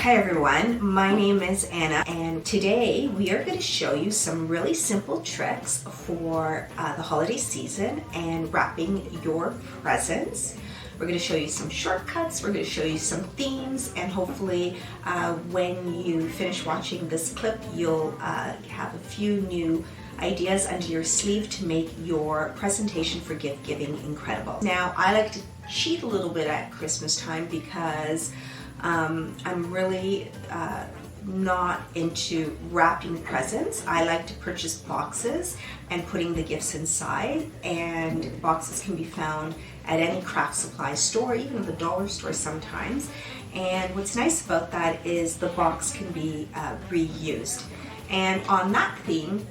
Hi everyone, my name is Anna and today we are going to show you some really simple tricks for the holiday season and wrapping your presents. We're going to show you some shortcuts, we're going to show you some themes, and hopefully when you finish watching this clip you'll have a few new ideas under your sleeve to make your presentation for gift giving incredible. Now I like to cheat a little bit at Christmas time because I'm really not into wrapping presents. I like to purchase boxes and putting the gifts inside, and boxes can be found at any craft supply store, even the dollar store sometimes. And what's nice about that is the box can be reused. And on that theme,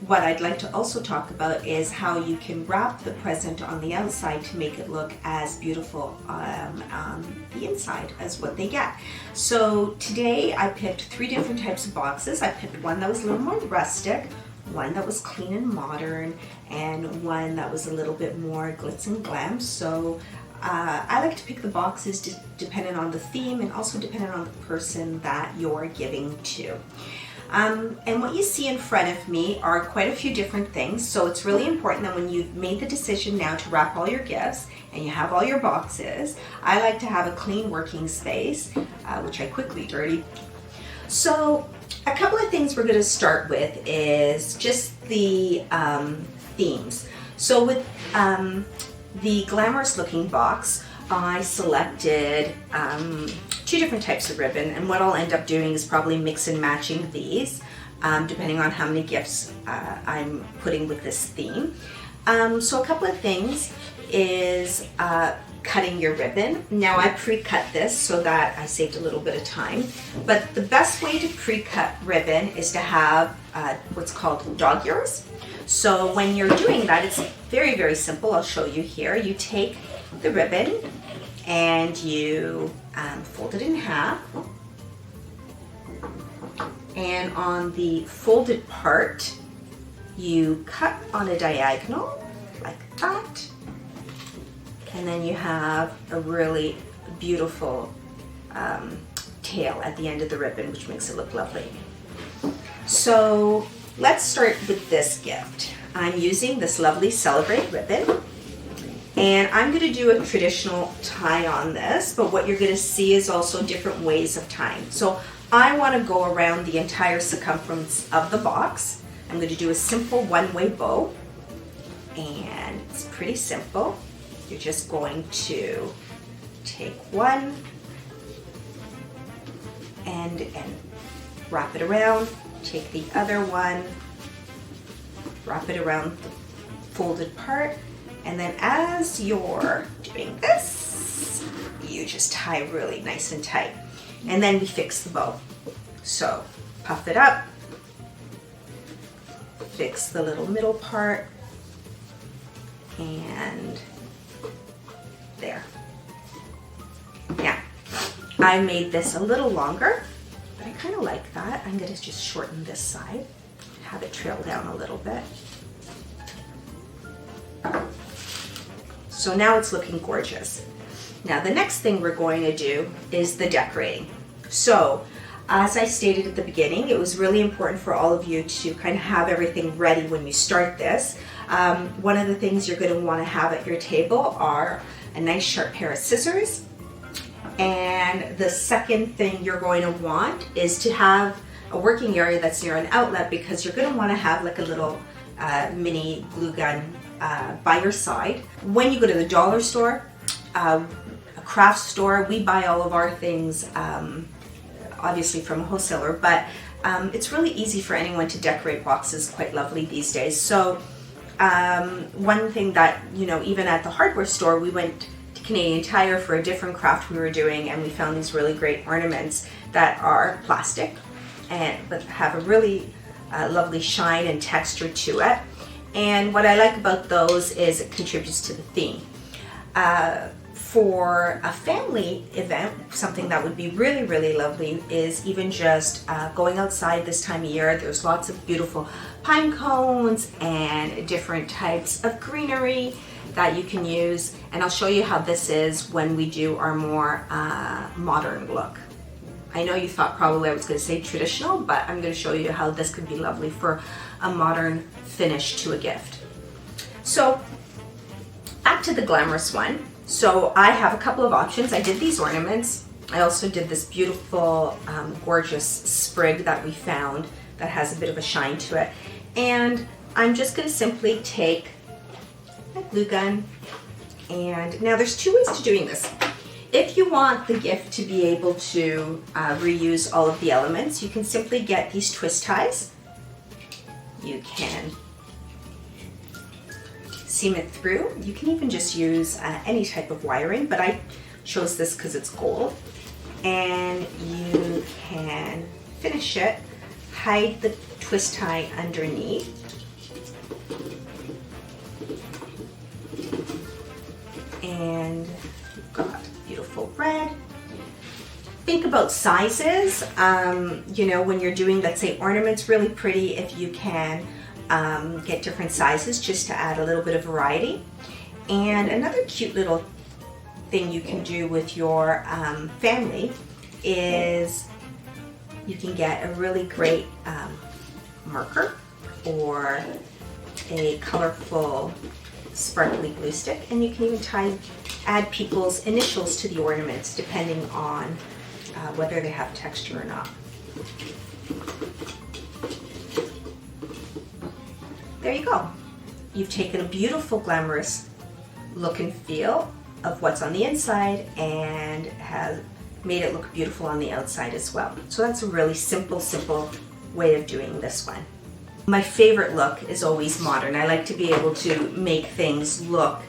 what I'd like to also talk about is how you can wrap the present on the outside to make it look as beautiful on the inside as what they get. So today I picked 3 different types of boxes. I picked one that was a little more rustic, one that was clean and modern, and one that was a little bit more glitz and glam. So I like to pick the boxes depending on the theme and also depending on the person that you're giving to. And what you see in front of me are quite a few different things, so it's really important that when you've made the decision now to wrap all your gifts and you have all your boxes, I like to have a clean working space, which I quickly dirty. So a couple of things we're going to start with is just the themes. So with the glamorous looking box, I selected 2 different types of ribbon, and what I'll end up doing is probably mix and matching these depending on how many gifts I'm putting with this theme. So a couple of things is cutting your ribbon. Now I pre-cut this so that I saved a little bit of time, but the best way to pre-cut ribbon is to have what's called dog ears. So when you're doing that, it's very, very simple. I'll show you here. You take the ribbon and you fold it in half, and on the folded part you cut on a diagonal like that, and then you have a really beautiful tail at the end of the ribbon, which makes it look lovely. So let's start with this gift. I'm using this lovely Celebrate ribbon, and I'm going to do a traditional tie on this, but what you're going to see is also different ways of tying. So I want to go around the entire circumference of the box. I'm going to do a simple one-way bow, and it's pretty simple. You're just going to take one end and wrap it around, take the other one, wrap it around the folded part, and then as you're doing this, you just tie really nice and tight. And then we fix the bow. So puff it up, fix the little middle part, and there. Now, I made this a little longer, but I kind of like that. I'm going to just shorten this side, have it trail down a little bit. So now it's looking gorgeous. Now the next thing we're going to do is the decorating. So as I stated at the beginning, it was really important for all of you to kind of have everything ready when you start this. One of the things you're going to want to have at your table are a nice sharp pair of scissors. And the second thing you're going to want is to have a working area that's near an outlet, because you're going to want to have like a little mini glue gun by your side. When you go to the dollar store, a craft store, we buy all of our things obviously from a wholesaler, but it's really easy for anyone to decorate boxes quite lovely these days. So one thing that, you know, even at the hardware store, we went to Canadian Tire for a different craft we were doing, and we found these really great ornaments that are plastic but have a really lovely shine and texture to it. And what I like about those is it contributes to the theme. For a family event, something that would be really, really lovely is even just going outside this time of year. There's lots of beautiful pine cones and different types of greenery that you can use. And I'll show you how this is when we do our more modern look. I know you thought probably I was going to say traditional, but I'm going to show you how this could be lovely for a modern finish to a gift. So back to the glamorous one. So I have a couple of options. I did these ornaments. I also did this beautiful, gorgeous sprig that we found that has a bit of a shine to it. And I'm just going to simply take my glue gun, and now there's two ways to doing this. If you want the gift to be able to reuse all of the elements, you can simply get these twist ties. You can seam it through. You can even just use any type of wiring, but I chose this because it's gold. And you can finish it, hide the twist tie underneath. And you've got beautiful red. Think about sizes. You know, when you're doing, let's say, ornaments, really pretty if you can get different sizes just to add a little bit of variety. And another cute little thing you can do with your family is you can get a really great marker or a colorful sparkly glue stick, and you can even add people's initials to the ornaments depending on whether they have texture or not. There you go. You've taken a beautiful, glamorous look and feel of what's on the inside and has made it look beautiful on the outside as well. So that's a really simple way of doing this one. My favorite look is always modern. I like to be able to make things look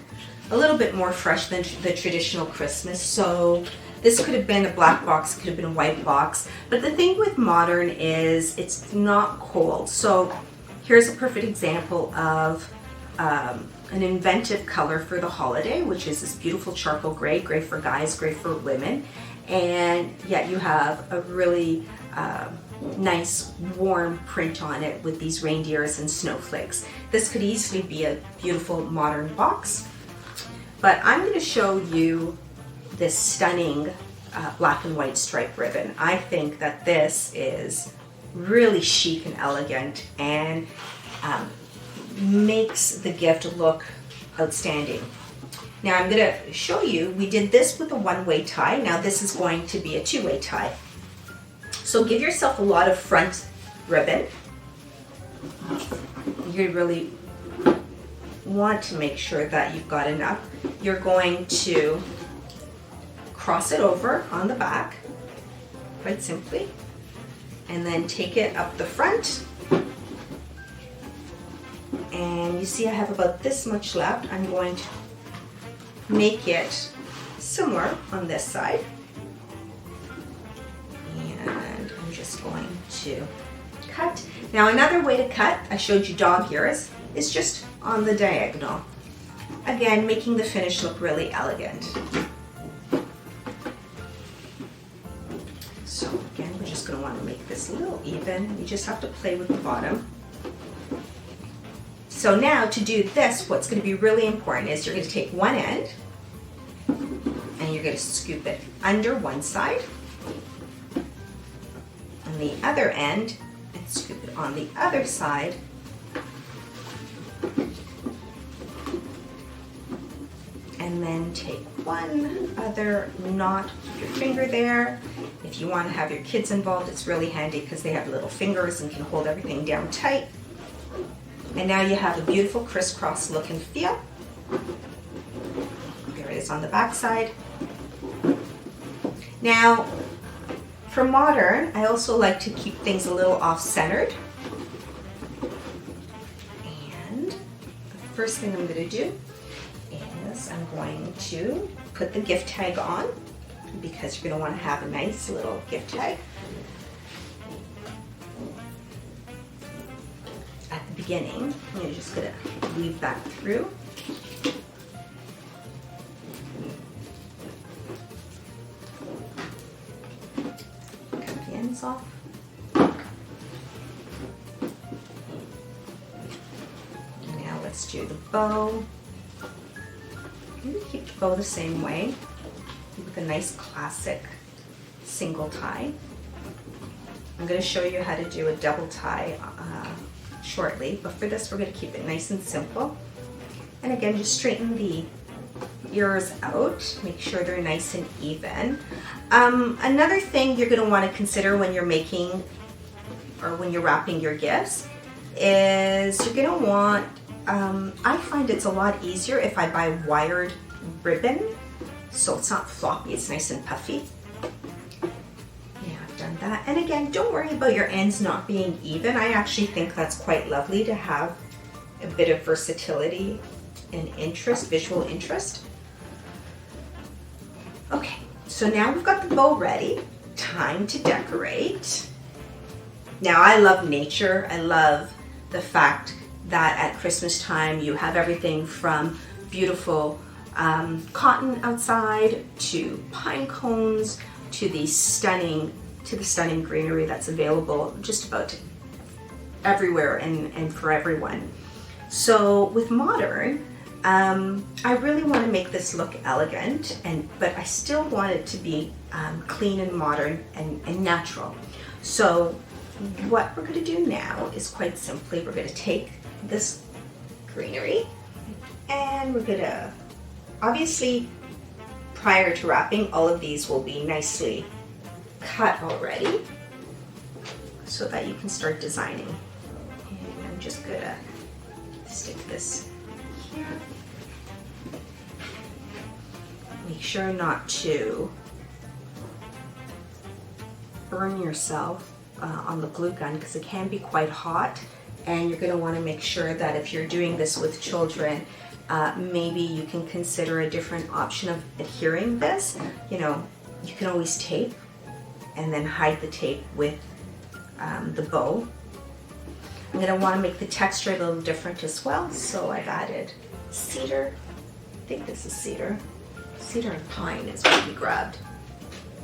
a little bit more fresh than the traditional Christmas. So this could have been a black box, it could have been a white box. But the thing with modern is it's not cold. So here's a perfect example of an inventive color for the holiday, which is this beautiful charcoal gray, gray for guys, gray for women. And yet you have a really nice warm print on it with these reindeers and snowflakes. This could easily be a beautiful modern box, but I'm going to show you this stunning black and white stripe ribbon. I think that this is really chic and elegant and makes the gift look outstanding. Now I'm going to show you, we did this with a one-way tie. Now this is going to be a two-way tie. So give yourself a lot of front ribbon. You really want to make sure that you've got enough. You're going to cross it over on the back, quite simply, and then take it up the front. And you see I have about this much left. I'm going to make it similar on this side. And I'm just going to cut. Now another way to cut, I showed you dog ears, is just on the diagonal. Again, making the finish look really elegant. So again, we're just going to want to make this a little even. You just have to play with the bottom. So now to do this, what's going to be really important is you're going to take one end and you're going to scoop it under one side, and the other end, and scoop it on the other side. And then take one other knot, keep your finger there. If you want to have your kids involved, it's really handy because they have little fingers and can hold everything down tight. And now you have a beautiful crisscross look and feel. There it is on the back side. Now, for modern, I also like to keep things a little off-centered. And the first thing I'm going to do is I'm going to put the gift tag on, because you're going to want to have a nice little gift tag at the beginning. You're just going to weave that through. Cut the ends off. Now let's do the bow. I'm going to keep the bow the same way with a nice classic single tie. I'm going to show you how to do a double tie shortly, but for this we're going to keep it nice and simple. And again, just straighten the ears out, make sure they're nice and even. Another thing you're going to want to consider when you're making or when you're wrapping your gifts is you're going to want, I find it's a lot easier if I buy wired ribbon, so it's not floppy, it's nice and puffy. Yeah, I've done that. And again, don't worry about your ends not being even. I actually think that's quite lovely to have a bit of versatility and interest, visual interest. Okay, so now we've got the bow ready. Time to decorate. Now I love nature. I love the fact that at Christmas time you have everything from beautiful cotton outside to pine cones to the stunning greenery that's available just about everywhere and for everyone. So with modern, I really want to make this look elegant, but I still want it to be clean and modern and natural. So what we're going to do now is quite simply, we're going to take this greenery and we're going to, obviously prior to wrapping, all of these will be nicely cut already so that you can start designing. And I'm just going to stick this here. Make sure not to burn yourself on the glue gun because it can be quite hot, and you're going to want to make sure that if you're doing this with children, maybe you can consider a different option of adhering this. You know, you can always tape and then hide the tape with the bow. I'm going to want to make the texture a little different as well, so I've added cedar. I think this is cedar. Cedar and pine is what we grabbed.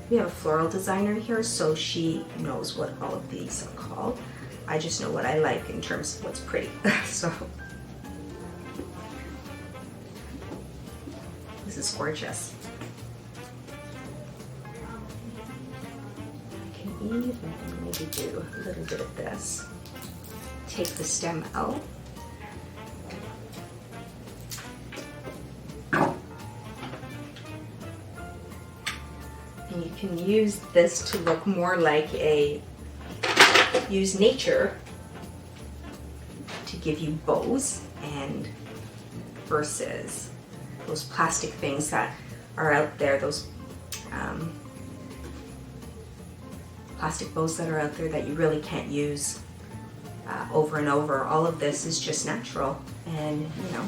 We have a floral designer here, so she knows what all of these are called. I just know what I like in terms of what's pretty. So this is gorgeous. I can even maybe do a little bit of this. Take the stem out. And you can use this to look more like use nature to give you bows and versus those plastic things that are out there, those plastic bows that are out there that you really can't use over and over. All of this is just natural, and you know,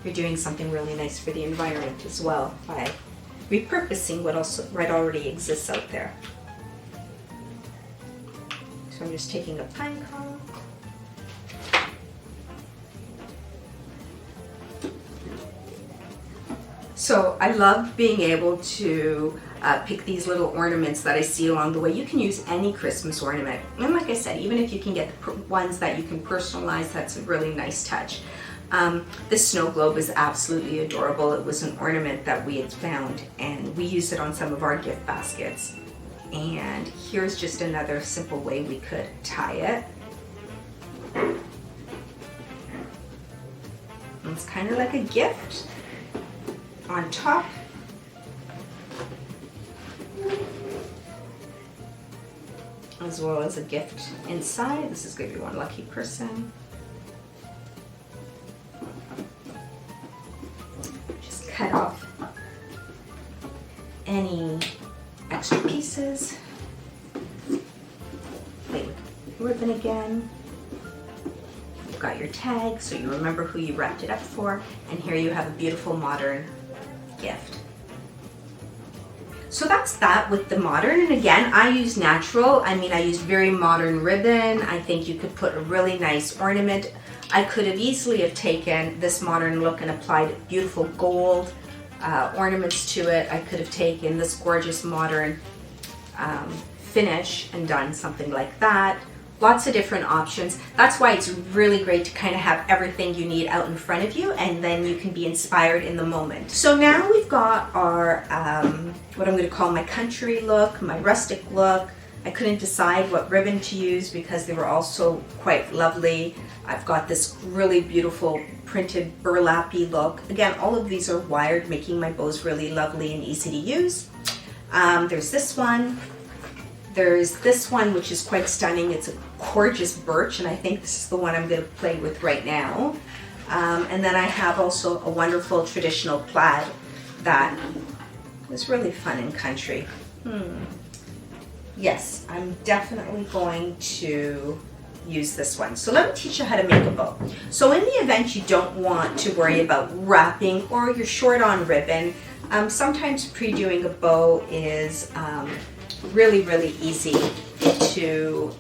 you're doing something really nice for the environment as well by repurposing what already exists out there. So I'm just taking a pine cone. So I love being able to pick these little ornaments that I see along the way. You can use any Christmas ornament. And like I said, even if you can get the ones that you can personalize, that's a really nice touch. This snow globe is absolutely adorable. It was an ornament that we had found and we used it on some of our gift baskets. And here's just another simple way we could tie it. It's kind of like a gift on top. As well as a gift inside. This is going to be one lucky person. Just cut off any extra pieces. Play with ribbon again. You've got your tag so you remember who you wrapped it up for, and here you have a beautiful modern gift. So that's that with the modern, and again, I use natural. I mean, I used very modern ribbon. I think you could put a really nice ornament. I could have easily have taken this modern look and applied beautiful gold ornaments to it. I could have taken this gorgeous modern finish and done something like that. Lots of different options. That's why it's really great to kind of have everything you need out in front of you, and then you can be inspired in the moment. So now we've got our, what I'm going to call my country look, my rustic look, I couldn't decide what ribbon to use because they were all so quite lovely. I've got this really beautiful printed burlappy look. Again, all of these are wired, making my bows really lovely and easy to use. There's this one. There's this one, which is quite stunning. It's a gorgeous birch, and I think this is the one I'm going to play with right now. And then I have also a wonderful traditional plaid that was really fun and country. Yes, I'm definitely going to use this one. So let me teach you how to make a bow. So in the event you don't want to worry about wrapping or you're short on ribbon, sometimes pre-doing a bow is really, really easy to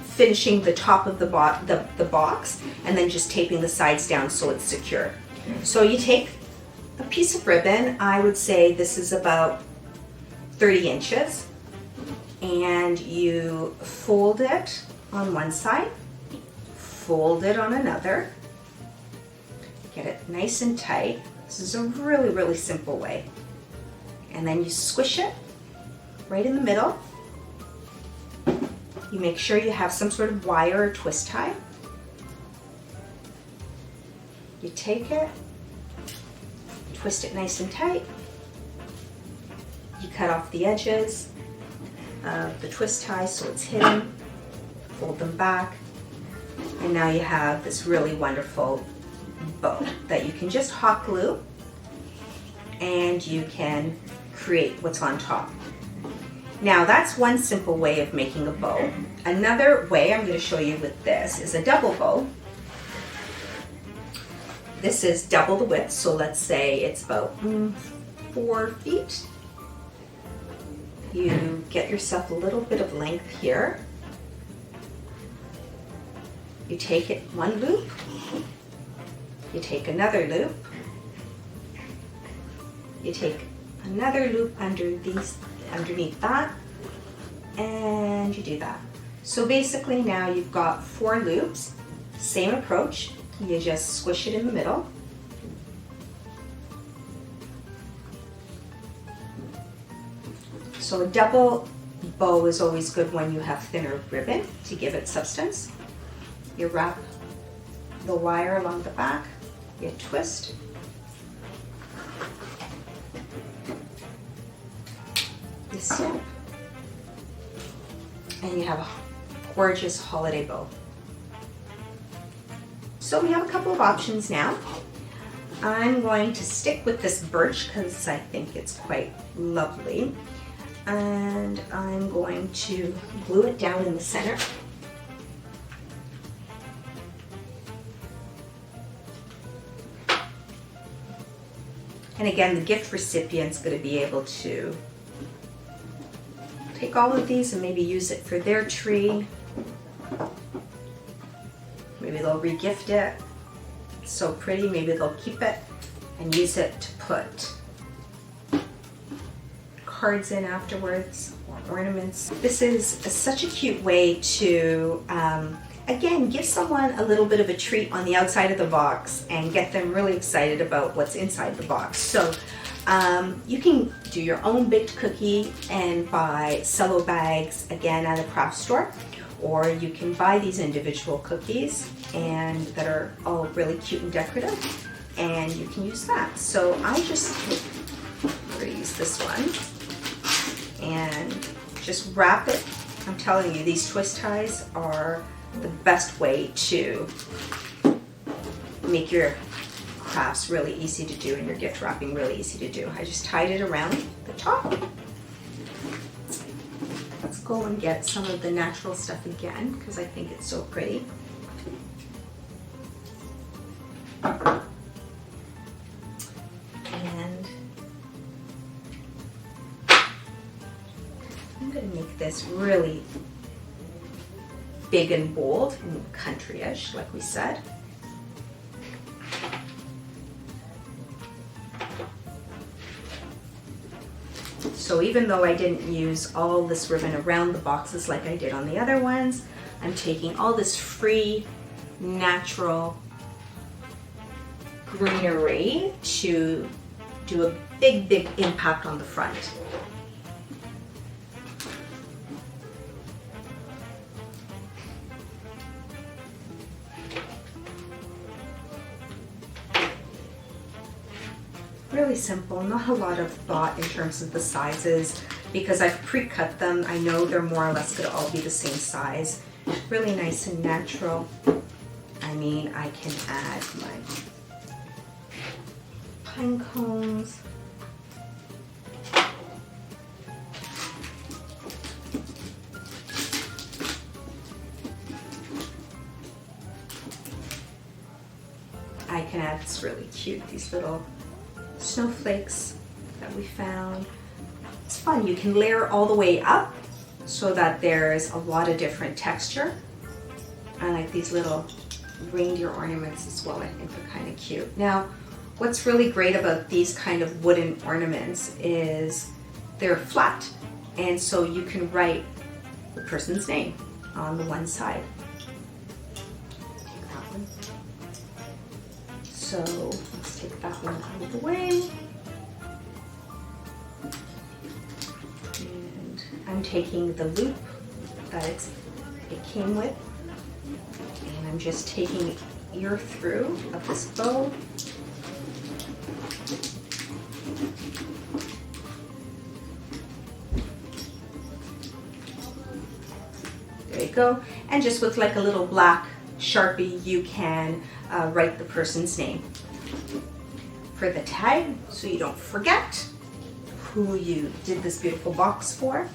finishing the top of the box and then just taping the sides down so it's secure. So you take a piece of ribbon, I would say this is about 30 inches, and you fold it on one side, fold it on another, get it nice and tight. This is a really, really simple way. And then you squish it right in the middle. You make sure you have some sort of wire or twist tie. You take it, twist it nice and tight. You cut off the edges of the twist tie so it's hidden, fold them back, and now you have this really wonderful bow that you can just hot glue and you can create what's on top. Now that's one simple way of making a bow. Another way I'm going to show you with this is a double bow. This is double the width, so let's say it's about 4 feet. You get yourself a little bit of length here. You take it one loop, you take another loop, you take another loop underneath that, and you do that. So basically now you've got 4 loops, same approach, you just squish it in the middle. So a double bow is always good when you have thinner ribbon to give it substance. You wrap the wire along the back, you twist, you snip, and you have a gorgeous holiday bow. So we have a couple of options now. I'm going to stick with this birch because I think it's quite lovely. And I'm going to glue it down in the center. And again, the gift recipient's going to be able to take all of these and maybe use it for their tree. Maybe they'll re-gift it. It's so pretty, maybe they'll keep it and use it to put cards in afterwards or ornaments. This is such a cute way to, again, give someone a little bit of a treat on the outside of the box and get them really excited about what's inside the box. So you can do your own baked cookie and buy cello bags, again, at a craft store, or you can buy these individual cookies and that are all really cute and decorative, and you can use that. So I just use this one and just wrap it. I'm telling you, these twist ties are the best way to make your crafts really easy to do and your gift wrapping really easy to do. I just tied it around the top. Let's go and get some of the natural stuff again because I think it's so pretty. And I'm going to make this really big and bold and country-ish, like we said. So even though I didn't use all this ribbon around the boxes like I did on the other ones, I'm taking all this free, natural greenery to do a big, big impact on the front. Really simple, not a lot of thought in terms of the sizes because I've pre-cut them. I know they're more or less going to all be the same size. Really nice and natural. I mean, I can add my pine cones. I can add, it's really cute, these little snowflakes that we found. It's fun. You can layer all the way up so that there's a lot of different texture. I like these little reindeer ornaments as well. I think they're kind of cute. Now, what's really great about these kind of wooden ornaments is they're flat, and so you can write the person's name on the one side. Take that one. So let's take that one out of the way. And I'm taking the loop that it came with, and I'm just taking ear through of this bow. There you go. And just with like a little black Sharpie, you can write the person's name. For the tag, so you don't forget who you did this beautiful box for.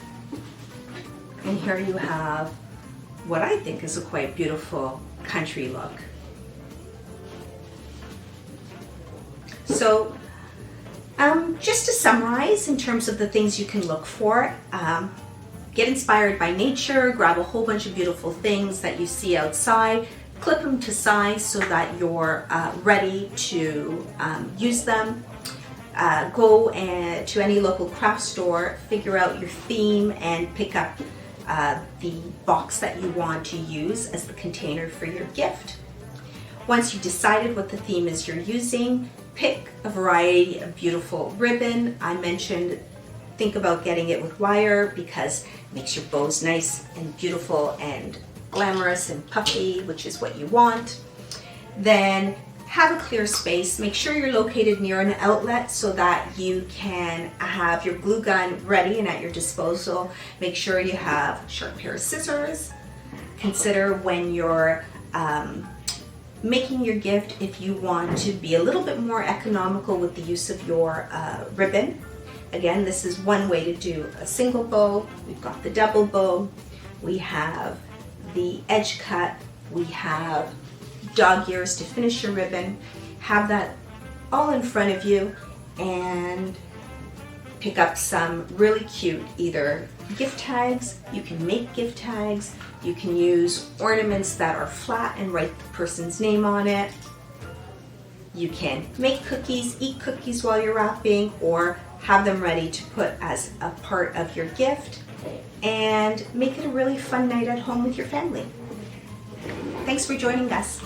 And here you have what I think is a quite beautiful country look. So just to summarize in terms of the things you can look for, get inspired by nature, grab a whole bunch of beautiful things that you see outside, clip them to size so that you're ready to use them. Go to any local craft store, figure out your theme, and pick up the box that you want to use as the container for your gift. Once you've decided what the theme is you're using, pick a variety of beautiful ribbon. I mentioned think about getting it with wire because it makes your bows nice and beautiful and glamorous and puffy, which is what you want. Then have a clear space. Make sure you're located near an outlet so that you can have your glue gun ready and at your disposal. Make sure you have a sharp pair of scissors. Consider when you're making your gift if you want to be a little bit more economical with the use of your ribbon. Again, this is one way to do a single bow. We've got the double bow. We have the edge cut. We have dog ears to finish your ribbon. Have that all in front of you and pick up some really cute either gift tags. You can make gift tags. You can use ornaments that are flat and write the person's name on it. You can make cookies, eat cookies while you're wrapping, or have them ready to put as a part of your gift and make it a really fun night at home with your family. Thanks for joining us.